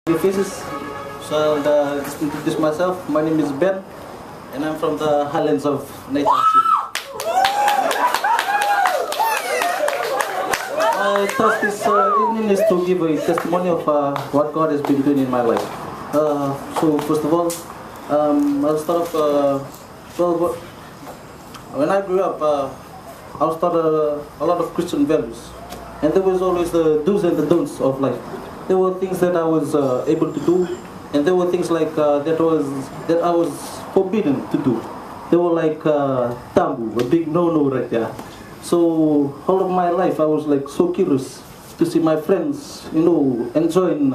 Your faces. So I'll just introduce myself. My name is Ben, and I'm from the highlands of Natal City. My task this evening is to give a testimony of what God has been doing in my life. So first of all, I'll start off. Well, when I grew up, I was taught a lot of Christian values, and there was always the do's and the don'ts of life. There were things that I was able to do, and there were things like that I was forbidden to do. They were like taboo, a big no-no right there. So all of my life I was like so curious to see my friends, enjoying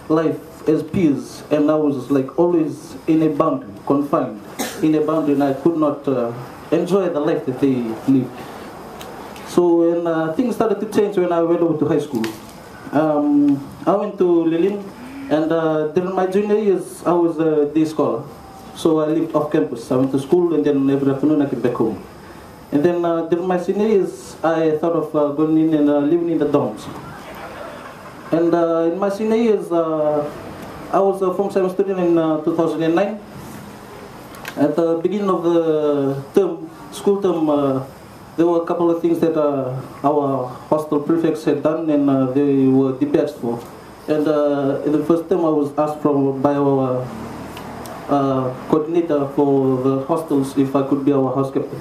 life as peers, and I was like always in a boundary, confined in a boundary, and I could not enjoy the life that they lived. So when things started to change when I went over to high school. I went to Lilin, and during my junior years, I was a day scholar. So I lived off campus. I went to school, and then every afternoon I came back home. And then during my senior years, I thought of going in and living in the dorms. And in my senior years, I was a Form 7 student in 2009. At the beginning of the term, school term, there were a couple of things that our hostel prefects had done, and they were dispatched for. And in the first term, I was asked by our coordinator for the hostels if I could be our house captain.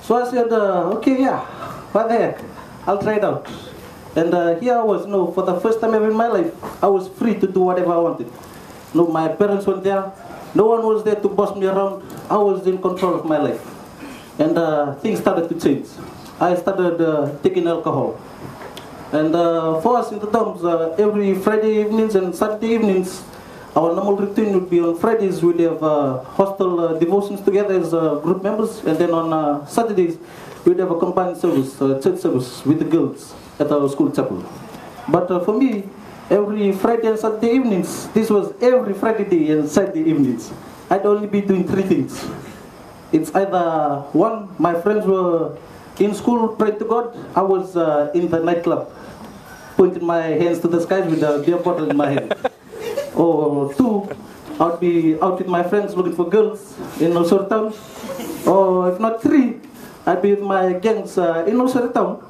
So I said, okay, yeah, what the heck, I'll try it out. And here I was, for the first time ever in my life, I was free to do whatever I wanted. No, my parents weren't there. No one was there to boss me around. I was in control of my life. And things started to change. I started taking alcohol. And for us in the dorms, every Friday evenings and Saturday evenings, our normal routine would be on Fridays we'd have hostel devotions together as group members, and then on Saturdays we'd have a combined service, church service with the girls at our school chapel. But for me, every Friday and Saturday evenings, this was every Friday day and Saturday evenings, I'd only be doing three things. It's either one, my friends were in school praying to God. I was in the nightclub, pointing my hands to the skies with a beer bottle in my hand. Or two, I'd be out with my friends looking for girls in Osoro town. Or if not three, I'd be with my gangs in Osoro town,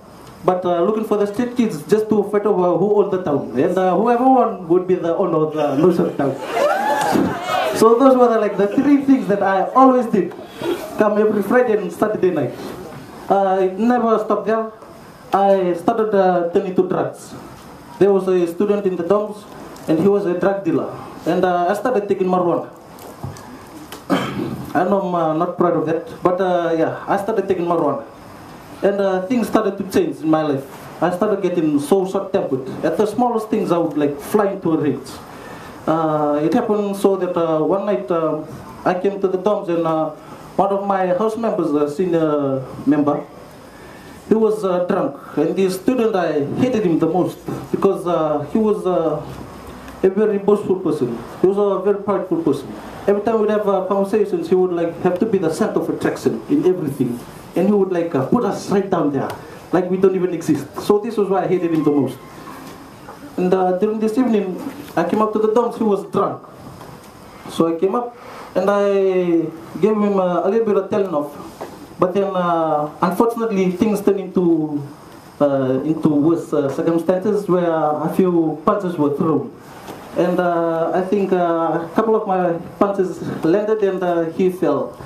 but looking for the street kids just to fight over who owned the town. And whoever won would be the owner of the Osoro town. So those were the three things that I always did. Come every Friday and Saturday night. I never stopped there. I started turning to drugs. There was a student in the dorms, and he was a drug dealer. And I started taking marijuana. I know I'm not proud of that, but yeah, I started taking marijuana. And things started to change in my life. I started getting so short-tempered. At the smallest things, I would fly into a rage. It happened so that one night I came to the dorms, and one of my house members, a senior member, he was drunk. And the student, I hated him the most because he was a very boastful person. He was a very prideful person. Every time we'd have conversations, he would have to be the center of attraction in everything. And he would put us right down there, like we don't even exist. So this was why I hated him the most. And during this evening, I came up to the dorms. He was drunk. So I came up, and I gave him a little bit of telling off. But then, unfortunately, things turned into worse circumstances where a few punches were thrown. And I think a couple of my punches landed, and he fell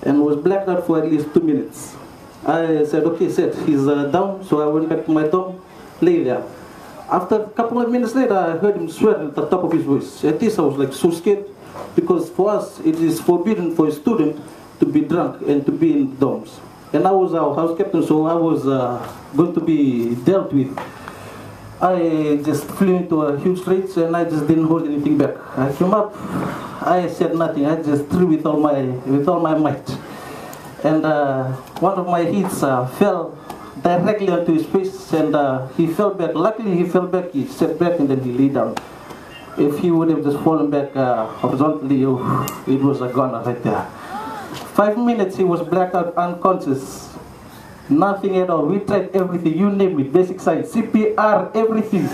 and was blacked out for at least 2 minutes. I said, okay, set, he's down. So I went back to my dorm, lay there. After a couple of minutes later, I heard him swear at the top of his voice. At this, I was so scared, because for us, it is forbidden for a student to be drunk and to be in dorms. And I was our house captain, so I was going to be dealt with. I just flew into a huge rage, and I just didn't hold anything back. I came up, I said nothing. I just threw with all my might. And one of my hits fell directly onto his face, and he fell back. Luckily, he fell back. He sat back, and then he lay down. If he would have just fallen back horizontally, it was a goner right there. 5 minutes, he was blacked out, unconscious. Nothing at all. We tried everything, you name it, basic science, CPR, everything.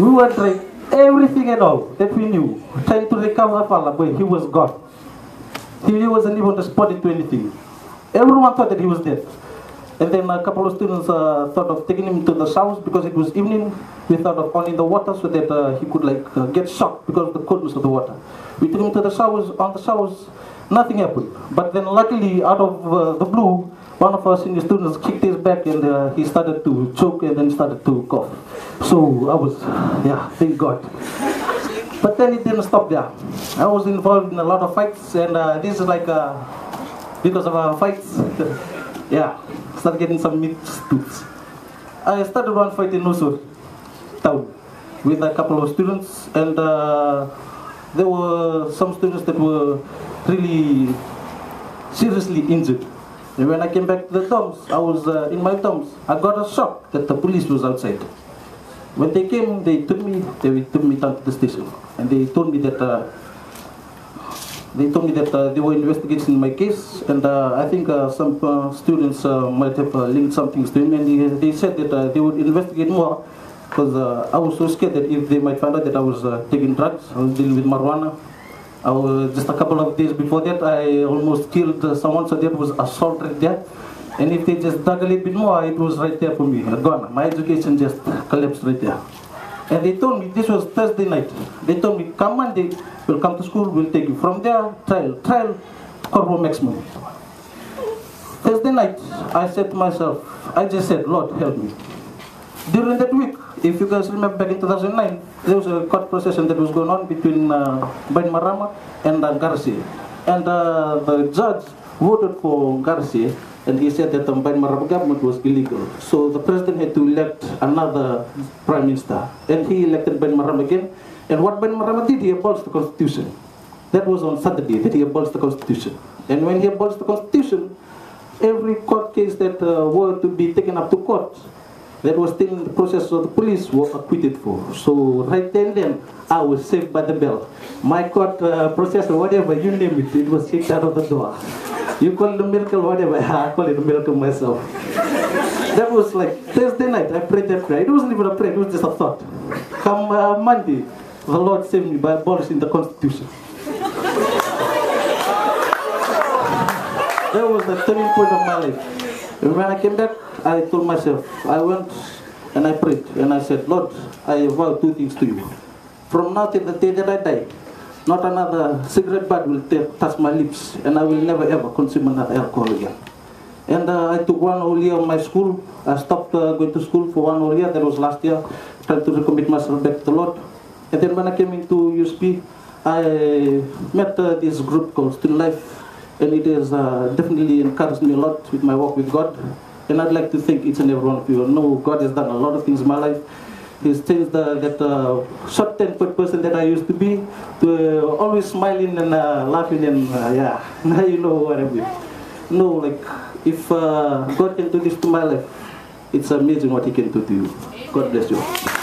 We were trying Everything and all that we knew, trying to recover Fala, but he was gone. He wasn't even responding to anything. Everyone thought that he was dead. And then a couple of students thought of taking him to the showers because it was evening. We thought of on in the water so that he could get shocked because of the coldness of the water. We took him to the showers. On the showers, nothing happened. But then luckily, out of the blue, one of our senior students kicked his back and he started to choke and then started to cough. So I was, thank God. But then it didn't stop there. I was involved in a lot of fights, and this is because of our fights, started getting some meat tooths. I started one fight in Nusur town with a couple of students, and there were some students that were really seriously injured. And when I came back to the dorms, I was in my dorms. I got a shock that the police was outside. When they came, they took me down to the station, and they told me that they were investigating my case, and I think some students might have linked some things to him, and they said that they would investigate more, because I was so scared that if they might find out that I was taking drugs, I was dealing with marijuana. Just a couple of days before that, I almost killed someone, so there was assault right there. And if they just dug a little bit more, it was right there for me, gone. My education just collapsed right there. And they told me, this was Thursday night, they told me, come Monday, we'll come to school, we'll take you. From there, trial, corporal maximum. Thursday night, I said to myself, I just said, Lord, help me. During that week, if you guys remember back in 2009, there was a court procession that was going on between Ben Marama and Garcia. And the judge voted for Garcia, and he said that the Ben Marama government was illegal. So the president had to elect another prime minister. And he elected Ben Marama again. And what Ben Marama did, he abolished the constitution. That was on Saturday that he abolished the constitution. And when he abolished the constitution, every court case that were to be taken up to court, that was still in the process of the police, were acquitted for. So right then, I was saved by the bell. My court process or whatever, you name it, it was kicked out of the door. You call it a miracle, whatever, I call it a miracle myself. That was like Thursday night, I prayed that prayer. It wasn't even a prayer, it was just a thought. Come Monday, the Lord saved me by abolishing the constitution. That was the turning point of my life. And when I came back, I told myself, I went and I prayed, and I said, Lord, I vow two things to you. From now till the day that I die, not another cigarette butt will touch my lips, and I will never ever consume another alcohol again. And I took 1 whole year of my school. I stopped going to school for 1 whole year. That was last year. Tried to recommit myself back to the Lord. And then when I came into USP, I met this group called Student Life. And it has definitely encouraged me a lot with my work with God. And I'd like to thank each and every one of you. I know God has done a lot of things in my life. He's changed that short-tempered person that I used to be to always smiling and laughing and now you know what I mean. No, like if God can do this to my life, it's amazing what He can do to you. God bless you.